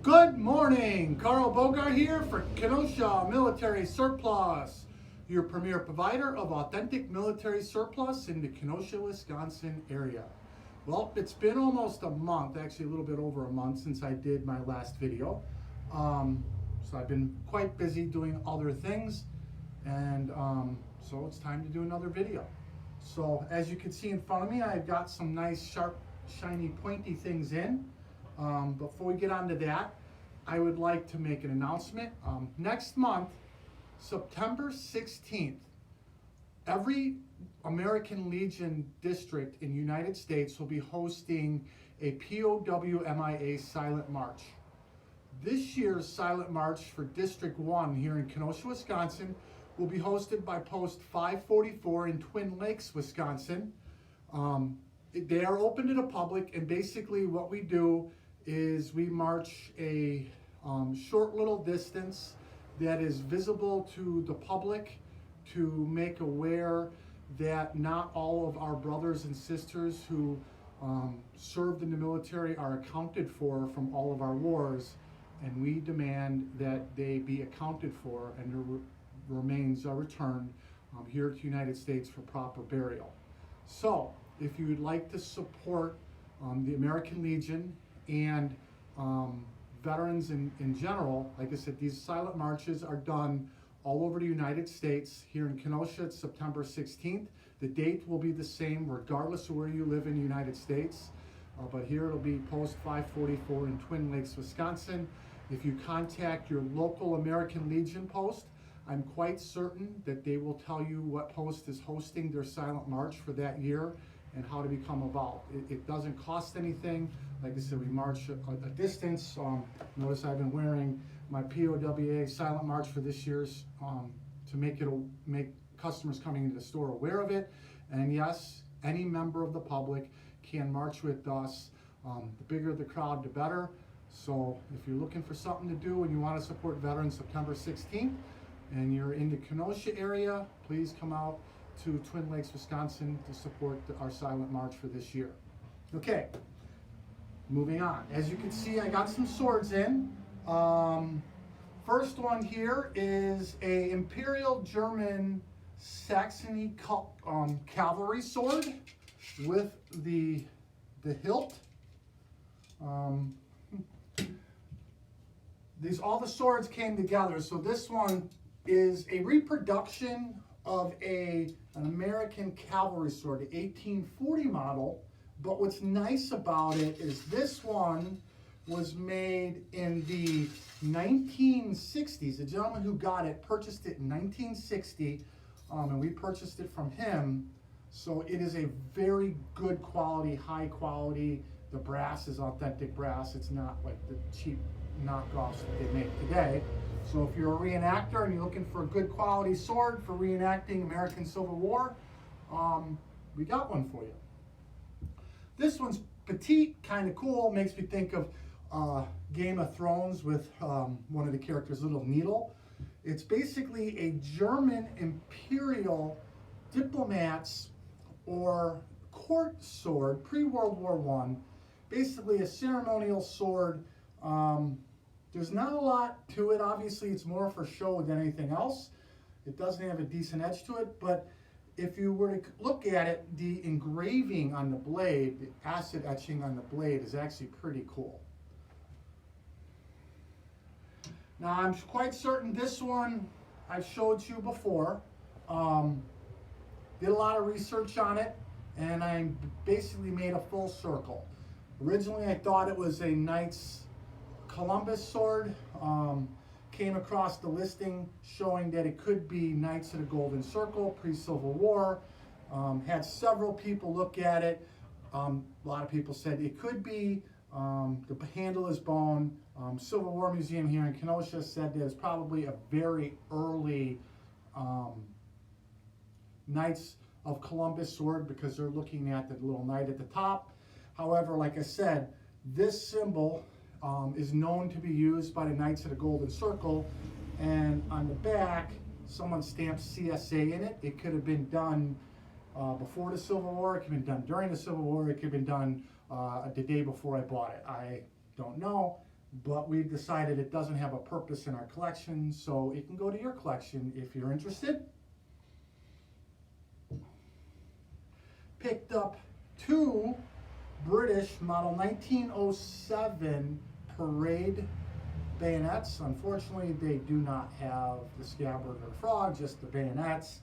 Good morning, Carl Bogart here for Kenosha Military Surplus, your premier provider of authentic military surplus in the Kenosha, Wisconsin area. Well, it's been almost a month, actually a little bit over a month since I did my last video. So I've been quite busy doing other things, and so it's time to do another video. So as you can see in front of me, I've got some nice sharp, shiny, pointy things in. Before we get on to that, I would like to make an announcement. Next month, September 16th, every American Legion district in the United States will be hosting a POW MIA Silent March. This year's Silent March for District 1 here in Kenosha, Wisconsin will be hosted by Post 544 in Twin Lakes, Wisconsin. They are open to the public, and basically what we do is we march a short little distance that is visible to the public to make aware that not all of our brothers and sisters who served in the military are accounted for from all of our wars, and we demand that they be accounted for and their remains are returned here to the United States for proper burial. So if you would like to support the American Legion and veterans in general, like I said, these silent marches are done all over the United States. Here in Kenosha, it's September 16th. The date will be the same regardless of where you live in the United States. But here it'll be Post 544 in Twin Lakes, Wisconsin. If you contact your local American Legion post, I'm quite certain that they will tell you what post is hosting their silent march for that year and how to become involved. It doesn't cost anything. Like I said, we march a distance. Notice I've been wearing my POWA silent march for this year's to make customers coming into the store aware of it. And yes, any member of the public can march with us. The bigger the crowd, the better. So if you're looking for something to do and you want to support veterans September 16th, and you're in the Kenosha area, please come out to Twin Lakes, Wisconsin to support our silent march for this year. Okay, moving on. As you can see, I got some swords in. First one here is a Imperial German Saxony cavalry sword with the hilt. All the swords came together. So this one is a reproduction of an American cavalry sword, the 1840 model. But what's nice about it is this one was made in the 1960s. The gentleman who got it purchased it in 1960, and we purchased it from him. So it is a very good quality, high quality. The brass is authentic brass. It's not like the cheap knockoffs that they make today. So if you're a reenactor and you're looking for a good quality sword for reenacting American Civil War, we got one for you. This one's petite, kind of cool. Makes me think of Game of Thrones with one of the characters' little needle. It's basically a German imperial diplomat's or court sword, pre-World War I. Basically a ceremonial sword. There's not a lot to it. Obviously, it's more for show than anything else. It doesn't have a decent edge to it, but if you were to look at it, the engraving on the blade, the acid etching on the blade is actually pretty cool. Now, I'm quite certain this one I've showed you before. Did a lot of research on it, and I basically made a full circle. Originally, I thought it was a Knights Columbus sword. Came across the listing showing that it could be Knights of the Golden Circle, pre-Civil War. Had several people look at it. A lot of people said it could be. The handle is bone. Civil War Museum here in Kenosha said that it's probably a very early Knights of Columbus sword because they're looking at the little knight at the top. However, like I said, this symbol is known to be used by the Knights of the Golden Circle, and on the back someone stamped CSA in it. It could have been done before the Civil War, it could have been done during the Civil War, it could have been done the day before I bought it. I don't know. but we've decided it doesn't have a purpose in our collection, so it can go to your collection if you're interested. Picked up 2 British model 1907 parade bayonets. Unfortunately, they do not have the scabbard or frog, just the bayonets.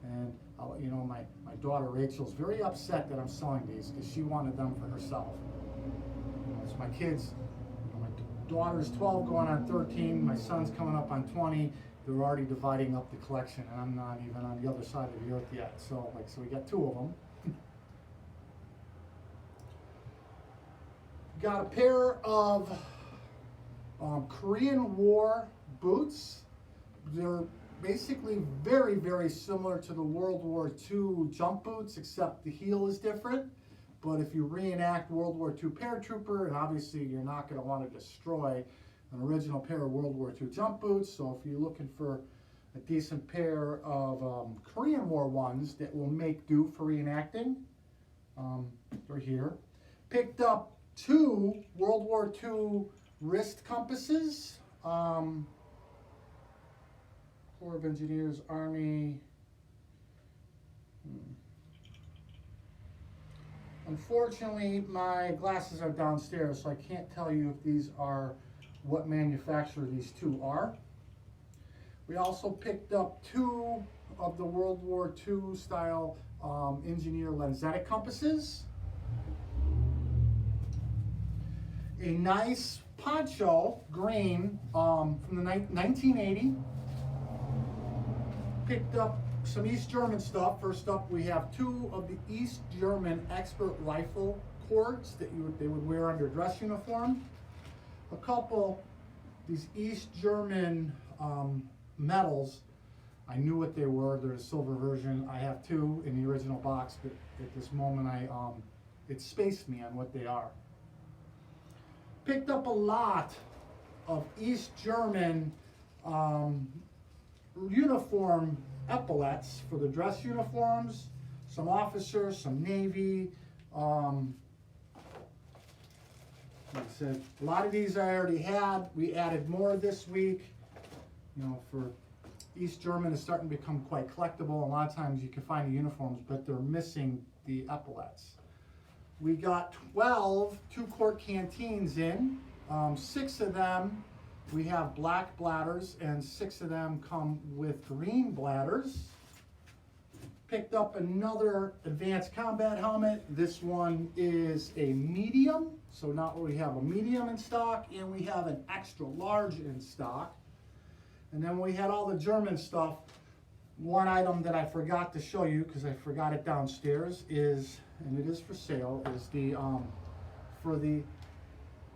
And you know, my daughter Rachel's very upset that I'm selling these because she wanted them for herself. You know, it's my kids. You know, my daughter's 12 going on 13. My son's coming up on 20. They're already dividing up the collection, and I'm not even on the other side of the earth yet. So we got 2 of them. Got a pair of Korean War boots. They're basically very, very similar to the World War II jump boots, except the heel is different. But if you reenact World War II paratrooper, and obviously you're not going to want to destroy an original pair of World War II jump boots, so if you're looking for a decent pair of Korean War ones that will make do for reenacting, they're here. Picked up 2 World War II wrist compasses. Corps of Engineers, Army. Unfortunately, my glasses are downstairs, so I can't tell you if these are what manufacturer these 2 are. We also picked up 2 of the World War II style engineer lensatic compasses. A nice poncho, green, from the 1980. Picked up some East German stuff. First up, we have 2 of the East German expert rifle cords that they would wear under dress uniform. A couple, these East German medals. I knew what they were. They're the silver version. I have 2 in the original box, but at this moment, it spaced me on what they are. Picked up a lot of East German uniform epaulets for the dress uniforms, some officers, some Navy. Like I said, a lot of these I already had. We added more this week. You know, for East German is starting to become quite collectible. A lot of times you can find the uniforms, but they're missing the epaulets. We got 12 2-quart canteens in. 6 of them we have black bladders, and 6 of them come with green bladders. Picked up another advanced combat helmet. This one is a medium, so now we have a medium in stock, and we have an extra large in stock. And then we had all the German stuff. One item that I forgot to show you because I forgot it downstairs is, and it is for sale, is the for the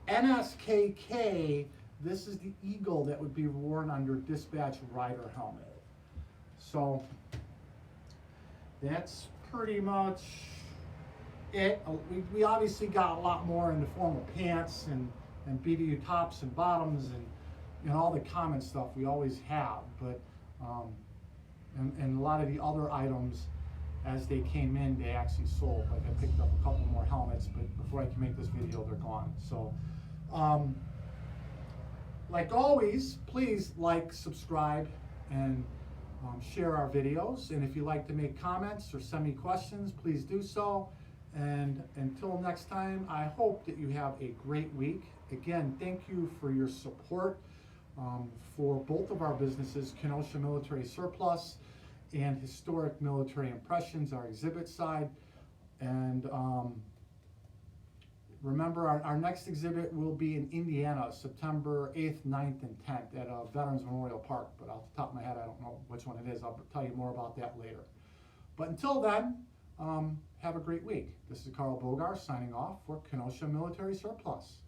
NSKK. This is the eagle that would be worn under dispatch rider helmet. So that's pretty much it. We obviously got a lot more in the form of pants and BDU tops and bottoms and all the common stuff we always have, but and a lot of the other items, as they came in, they actually sold. Like I picked up a couple more helmets, but before I can make this video, they're gone. So, like always, please like, subscribe, and share our videos. And if you'd like to make comments or send me questions, please do so. And until next time, I hope that you have a great week. Again, thank you for your support for both of our businesses, Kenosha Military Surplus and Historic Military Impressions, our exhibit side. And remember, our next exhibit will be in Indiana, September 8th, 9th, and 10th at Veterans Memorial Park. But off the top of my head, I don't know which one it is. I'll tell you more about that later. But until then, have a great week. This is Carl Bogar signing off for Kenosha Military Surplus.